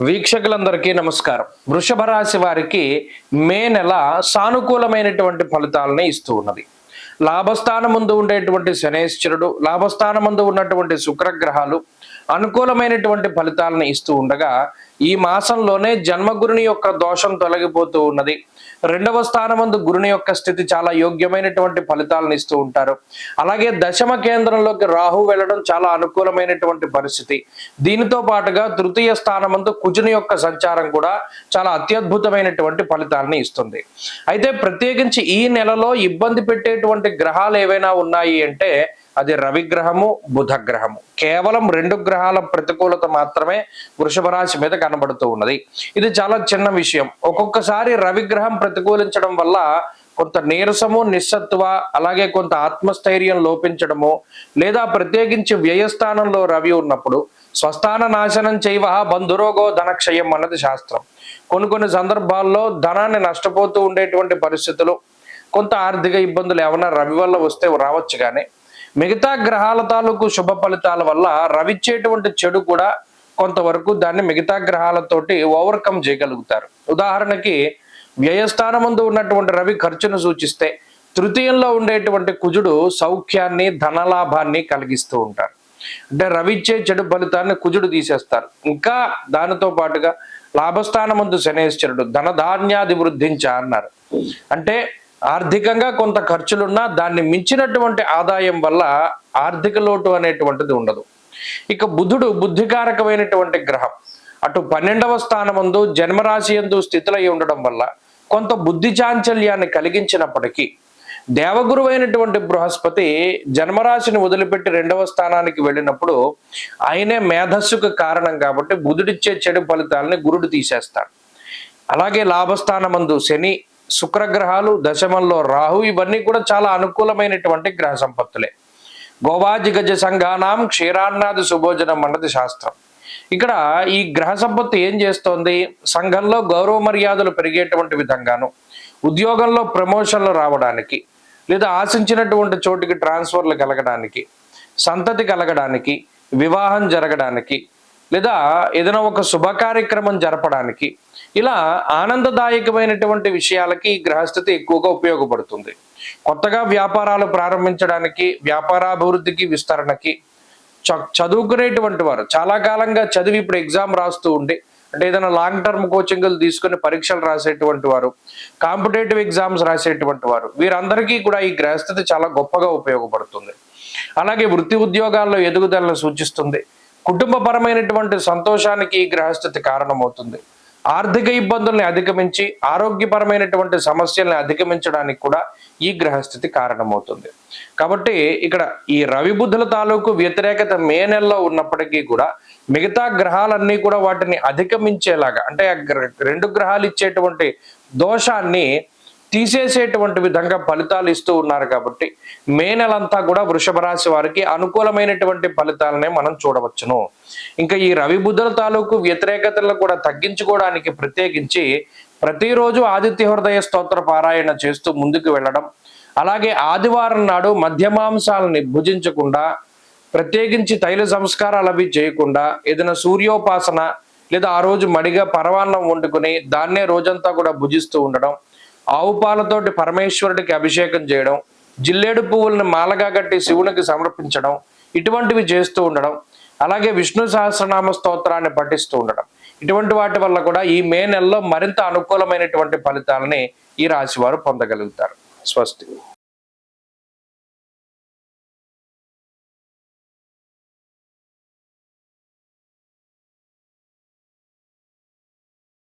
వీక్షకులందరికీ నమస్కారం. వృషభ రాశి వారికి మే నెల సానుకూలమైనటువంటి ఫలితాలని ఇస్తూ ఉన్నది. లాభస్థానం ముందు ఉండేటువంటి శనేశ్వరుడు, లాభస్థానం ముందు ఉన్నటువంటి శుక్రగ్రహాలు అనుకూలమైనటువంటి ఫలితాలను ఇస్తూ ఉండగా, ఈ మాసంలోనే జన్మగురుని యొక్క దోషం తొలగిపోతూ ఉన్నది. రెండవ స్థానమందు గురుని యొక్క స్థితి చాలా యోగ్యమైనటువంటి ఫలితాలను ఇస్తూ ఉంటారు. అలాగే దశమ కేంద్రంలోకి రాహు వెళ్ళడం చాలా అనుకూలమైనటువంటి పరిస్థితి. దీనితో పాటుగా తృతీయ స్థానమందు కుజుని యొక్క సంచారం కూడా చాలా అత్యద్భుతమైనటువంటి ఫలితాలని ఇస్తుంది. అయితే ప్రత్యేకించి ఈ నెలలో ఇబ్బంది పెట్టేటువంటి గ్రహాలు ఏవైనా ఉన్నాయి అంటే అది రవిగ్రహము, బుధగ్రహము. కేవలం రెండు గ్రహాల ప్రతికూలత మాత్రమే వృషభ రాశి మీద కనబడుతూ ఉన్నది. ఇది చాలా చిన్న విషయం. ఒక్కొక్కసారి రవిగ్రహం ప్రతికూలించడం వల్ల కొంత నీరసము, నిస్సత్వ, అలాగే కొంత ఆత్మస్థైర్యం లోపించడము, లేదా ప్రత్యేకించి వ్యయస్థానంలో రవి ఉన్నప్పుడు స్వస్థాన నాశనం చేయవ బంధురోగో ధనక్షయం అన్నది శాస్త్రం. కొన్ని సందర్భాల్లో ధనాన్ని నష్టపోతూ ఉండేటువంటి పరిస్థితులు, కొంత ఆర్థిక ఇబ్బందులు ఏమైనా రవి వల్ల వస్తే రావచ్చు. కానీ మిగతా గ్రహాల తాలూకు శుభ ఫలితాల వల్ల రవిచ్చేటువంటి చెడు కూడా కొంతవరకు దాన్ని మిగతా గ్రహాలతోటి ఓవర్కమ్ చేయగలుగుతారు. ఉదాహరణకి వ్యయస్థానమందు ఉన్నటువంటి రవి ఖర్చును సూచిస్తే, తృతీయంలో ఉండేటువంటి కుజుడు సౌఖ్యాన్ని, ధనలాభాన్ని కలిగిస్తూ ఉంటారు. అంటే రవిచ్చే చెడు ఫలితాన్ని కుజుడు తీసేస్తారు. ఇంకా దానితో పాటుగా లాభస్థానమందు శనేశ్వరుడు ధనధాన్యాది వృద్ధించ అన్నారు. అంటే ఆర్థికంగా కొంత ఖర్చులున్నా దాన్ని మించినటువంటి ఆదాయం వల్ల ఆర్థిక లోటు అనేటువంటిది ఉండదు. ఇక బుధుడు బుద్ధికారకమైనటువంటి గ్రహం. అటు 12వ స్థానమందు జన్మరాశి యందు స్థితులై ఉండడం వల్ల కొంత బుద్ధి చాంచల్యాన్ని కలిగించినప్పటికీ, దేవగురువైనటువంటి బృహస్పతి జన్మరాశిని వదిలిపెట్టి 2వ స్థానానికి వెళ్ళినప్పుడు ఆయనే మేధస్సుకు కారణం కాబట్టి బుధుడిచ్చే చెడు ఫలితాలని గురుడు తీసేస్తాడు. అలాగే లాభస్థానమందు శని, శుక్రగ్రహాలు, దశమంలో రాహు, ఇవన్నీ కూడా చాలా అనుకూలమైనటువంటి గ్రహ సంపత్తులే. గోవాజి గజ సంఘానాం క్షీరాన్నాది సుభోజనం అన్నది శాస్త్రం. ఇక్కడ ఈ గ్రహ సంపత్తి ఏం చేస్తోంది? సంఘంలో గౌరవ మర్యాదలు పెరిగేటువంటి విధంగాను, ఉద్యోగంలో ప్రమోషన్లు రావడానికి, లేదా ఆశించినటువంటి చోటికి ట్రాన్స్ఫర్లు కలగడానికి, సంతతి కలగడానికి, వివాహం జరగడానికి, లేదా ఏదైనా ఒక శుభ కార్యక్రమం జరపడానికి, ఇలా ఆనందదాయకమైనటువంటి విషయాలకి గ్రహస్థితి ఎక్కువగా ఉపయోగపడుతుంది. కొత్తగా వ్యాపారాలు ప్రారంభించడానికి, వ్యాపారాభివృద్ధికి, విస్తరణకి, చదువుకునేటువంటి వారు చాలా కాలంగా చదివి ఇప్పుడు ఎగ్జామ్ రాస్తూ ఉండి, అంటే ఏదైనా లాంగ్ టర్మ్ కోచింగ్లు తీసుకుని పరీక్షలు రాసేటువంటి వారు, కాంపిటేటివ్ ఎగ్జామ్స్ రాసేటువంటి వారు, వీరందరికీ కూడా ఈ గ్రహస్థితి చాలా గొప్పగా ఉపయోగపడుతుంది. అలాగే వృత్తి ఉద్యోగాల్లో ఎదుగుదలను సూచిస్తుంది. కుటుంబపరమైనటువంటి సంతోషానికి ఈ గ్రహస్థితి కారణమవుతుంది. ఆర్థిక ఇబ్బందుల్ని అధిగమించి ఆరోగ్యపరమైనటువంటి సమస్యల్ని అధిగమించడానికి కూడా ఈ గ్రహస్థితి కారణమవుతుంది. కాబట్టి ఇక్కడ ఈ రవి బుధుల తాలూకు వ్యతిరేకత మే నెలలో ఉన్నప్పటికీ కూడా మిగతా గ్రహాలన్నీ కూడా వాటిని అధిగమించేలాగా, అంటే రెండు గ్రహాలు ఇచ్చేటువంటి దోషాన్ని తీసేసేటువంటి విధంగా ఫలితాలు ఇస్తూ ఉన్నారు. కాబట్టి మే నెలంతా కూడా వృషభ రాశి వారికి అనుకూలమైనటువంటి ఫలితాలనే మనం చూడవచ్చును. ఇంకా ఈ రవి బుధుల తాలూకు వ్యతిరేకతలను కూడా తగ్గించుకోవడానికి ప్రత్యేకించి ప్రతిరోజు ఆదిత్య హృదయ స్తోత్ర పారాయణ చేస్తూ ముందుకు వెళ్ళడం, అలాగే ఆదివారం నాడు మధ్యమాంసాలని భుజించకుండా, ప్రత్యేకించి తైల సంస్కారాలు అవి చేయకుండా ఏదైనా సూర్యోపాసన, లేదా ఆ రోజు మడిగా పరవాన్నం వండుకుని దాన్నే రోజంతా కూడా భుజిస్తూ ఉండడం, ఆవు పాలతోటి పరమేశ్వరుడికి అభిషేకం చేయడం, జిల్లేడు పువ్వులను మాలగా కట్టి శివునికి సమర్పించడం, ఇటువంటివి చేస్తూ ఉండడం, అలాగే విష్ణు సహస్రనామ స్తోత్రాన్ని పఠిస్తూ ఉండడం, ఇటువంటి వాటి వల్ల కూడా ఈ మే నెలలో మరింత అనుకూలమైనటువంటి ఫలితాలని ఈ రాశి వారు పొందగలుగుతారు. స్వస్తి.